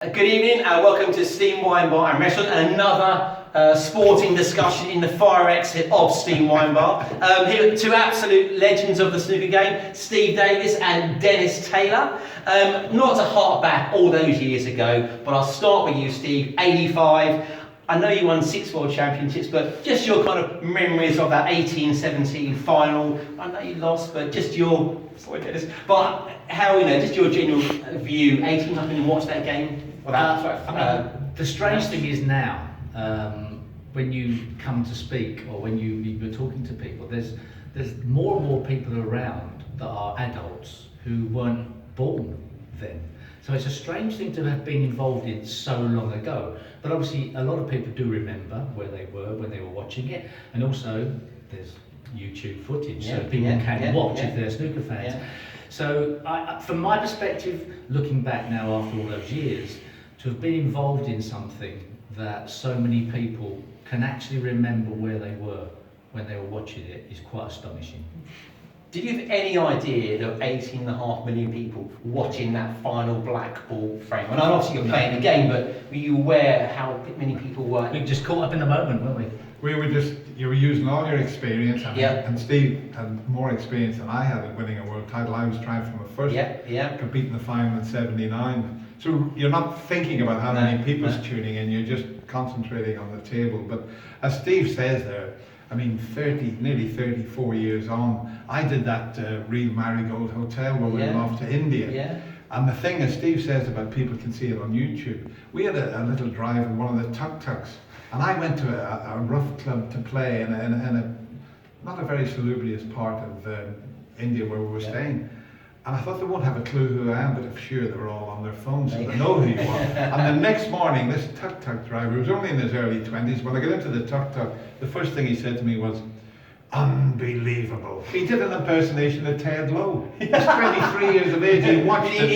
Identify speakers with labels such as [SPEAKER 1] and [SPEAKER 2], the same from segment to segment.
[SPEAKER 1] Good evening and welcome to Steam Wine Bar and Restaurant, and another sporting discussion in the fire exit of Steam Wine Bar. Here are two absolute legends of the snooker game, Steve Davis and Dennis Taylor. Not to hark back all those years ago, but I'll start with you, Steve, 85. I know you won 6 World Championships, but just your kind of memories of that 18-17 final. I know you lost, but just your, sorry Dennis, but how, just your general view, 18 nothing, and watch that game?
[SPEAKER 2] The strange thing is now, when you come to speak or when you're talking to people, there's more and more people around that are adults who weren't born then. So it's a strange thing to have been involved in so long ago. But obviously a lot of people do remember where they were when they were watching it, and also there's YouTube footage, so people can watch if they're snooker fans. Yeah. So from my perspective, looking back now after all those years, to have been involved in something that so many people can actually remember where they were when they were watching it is quite astonishing.
[SPEAKER 1] Did you have any idea there were 18.5 million people watching that final black ball frame? And obviously you're playing the game, but were you aware how many people were?
[SPEAKER 2] We just caught up in the moment, weren't we?
[SPEAKER 3] You were using all your experience, and Steve had more experience than I had in winning a world title. I was trying from the first, competing the final in '79. So you're not thinking about how many people's tuning in, you're just concentrating on the table. But as Steve says there, I mean, nearly 34 years on, I did that Real Marigold Hotel where we went off to India. Yeah. And the thing, as Steve says about people can see it on YouTube, we had a little drive in one of the tuk-tuks, and I went to a rough club to play in a not a very salubrious part of India where we were staying. And I thought they won't have a clue who I am, but I'm sure they were all on their phones, so they know who you are. And the next morning, this tuk-tuk driver, who was only in his early 20s, when I got into the tuk-tuk, the first thing he said to me was, "Unbelievable." He did an impersonation of Ted Lowe. He's 23 years of age, he watched it.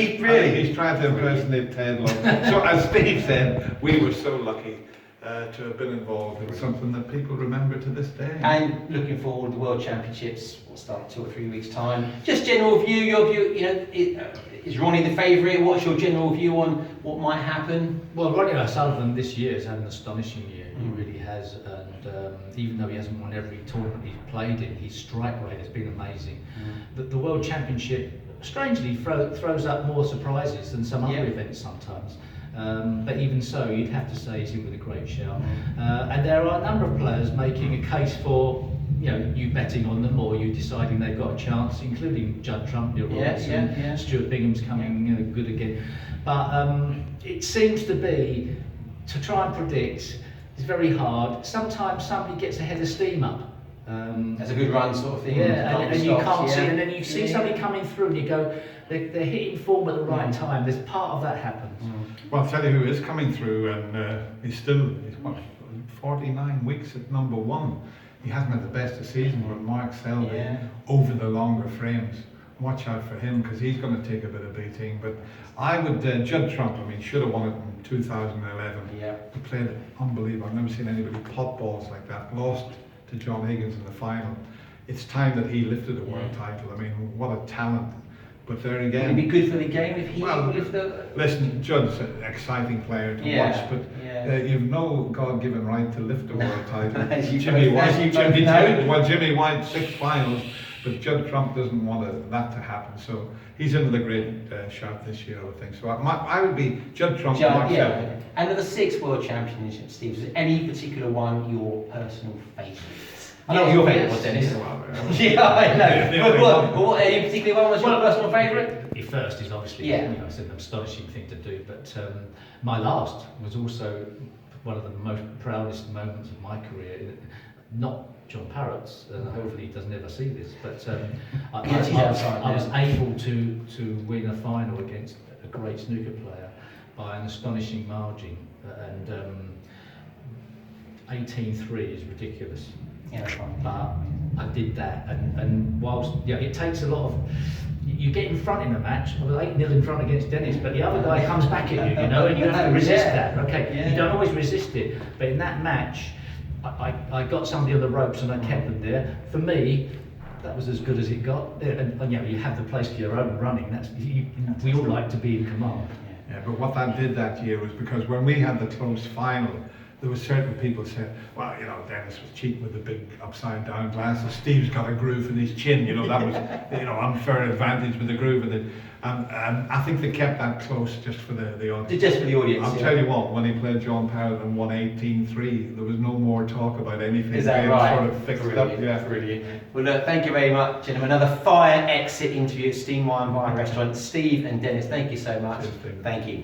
[SPEAKER 3] He's trying to impersonate Ted Lowe. So as Steve said, we were so lucky to have been involved in something that people remember to this day.
[SPEAKER 1] And looking forward to the World Championships, we'll start in 2 or 3 weeks' time. Just general view, your view, is Ronnie the favourite? What's your general view on what might happen?
[SPEAKER 2] Well, Ronnie O'Sullivan this year has had an astonishing year. He really has, and even though he hasn't won every tournament he's played in, his strike rate has been amazing. The World Championship, strangely, throws up more surprises than some other events sometimes. But even so, you'd have to say he's in with a great shout. And there are a number of players making a case for you betting on them or you deciding they've got a chance, including Judd Trump, Neil Robertson, Stuart Bingham's coming good again. But it seems to be, to try and predict, it's very hard. Sometimes somebody gets a head of steam up.
[SPEAKER 1] That's a good run sort of thing.
[SPEAKER 2] Yeah, and you can't see, and then you see somebody coming through and you go, they're hitting form at the right time. There's part of that happens.
[SPEAKER 3] Well, I'll tell you who is coming through, and he's what, 49 weeks at number 1. He hasn't had the best of season, but Mark Selby over the longer frames. Watch out for him because he's going to take a bit of beating. But I would, Judd Trump, should have won it in 2011. He played unbelievable. I've never seen anybody pot balls like that. Lost to John Higgins in the final. It's time that he lifted a world title. What a talent. But there again,
[SPEAKER 1] would it be good for the game if he lifted?
[SPEAKER 3] Listen, Judd's an exciting player to watch, but you've no God-given right to lift a world title. Jimmy White 6 finals, but Judd Trump doesn't want that to happen. So he's into the great shout this year, I would think. So I would be Judd Trump.
[SPEAKER 1] And of the 6 World Championships, Steve, is there any particular one your personal favourite? I know your favourite was Dennis. I know. But what any particular one was your personal favourite?
[SPEAKER 2] The first is obviously it's an astonishing thing to do, but my last was also one of the most proudest moments of my career. Not John Parrott's, and hopefully he doesn't ever see this, but I was able to win a final against a great snooker player by an astonishing margin, and 18-3 is ridiculous. But I did that, and whilst it takes a lot of, you get in front in a match. I was 8-0 in front against Dennis, but the other guy comes back at you, and you have to resist that. You don't always resist it, but in that match, I got somebody on the ropes and I kept them there. For me, that was as good as it got. And you have the place for your own running. We all like to be in command.
[SPEAKER 3] Yeah, but what that did that year was because when we had the close final, there were certain people saying, well, you know, Dennis was cheating with the big upside down glasses. Steve's got a groove in his chin, you know, that was, you know, unfair advantage with the groove in it. And I think they kept that close just for the audience.
[SPEAKER 1] Just for the audience.
[SPEAKER 3] I'll tell you what, when he played John Powell and won 18-3, there was no more talk about anything.
[SPEAKER 1] Is that
[SPEAKER 3] They
[SPEAKER 1] right?
[SPEAKER 3] sort of fixed it up, yeah.
[SPEAKER 1] Brilliant. Well, look, thank you very much, gentlemen. Another fire exit interview at Steam Wine Bar and Restaurant. Steve and Dennis, thank you so much.
[SPEAKER 3] Cheers, Steve.
[SPEAKER 1] Thank you.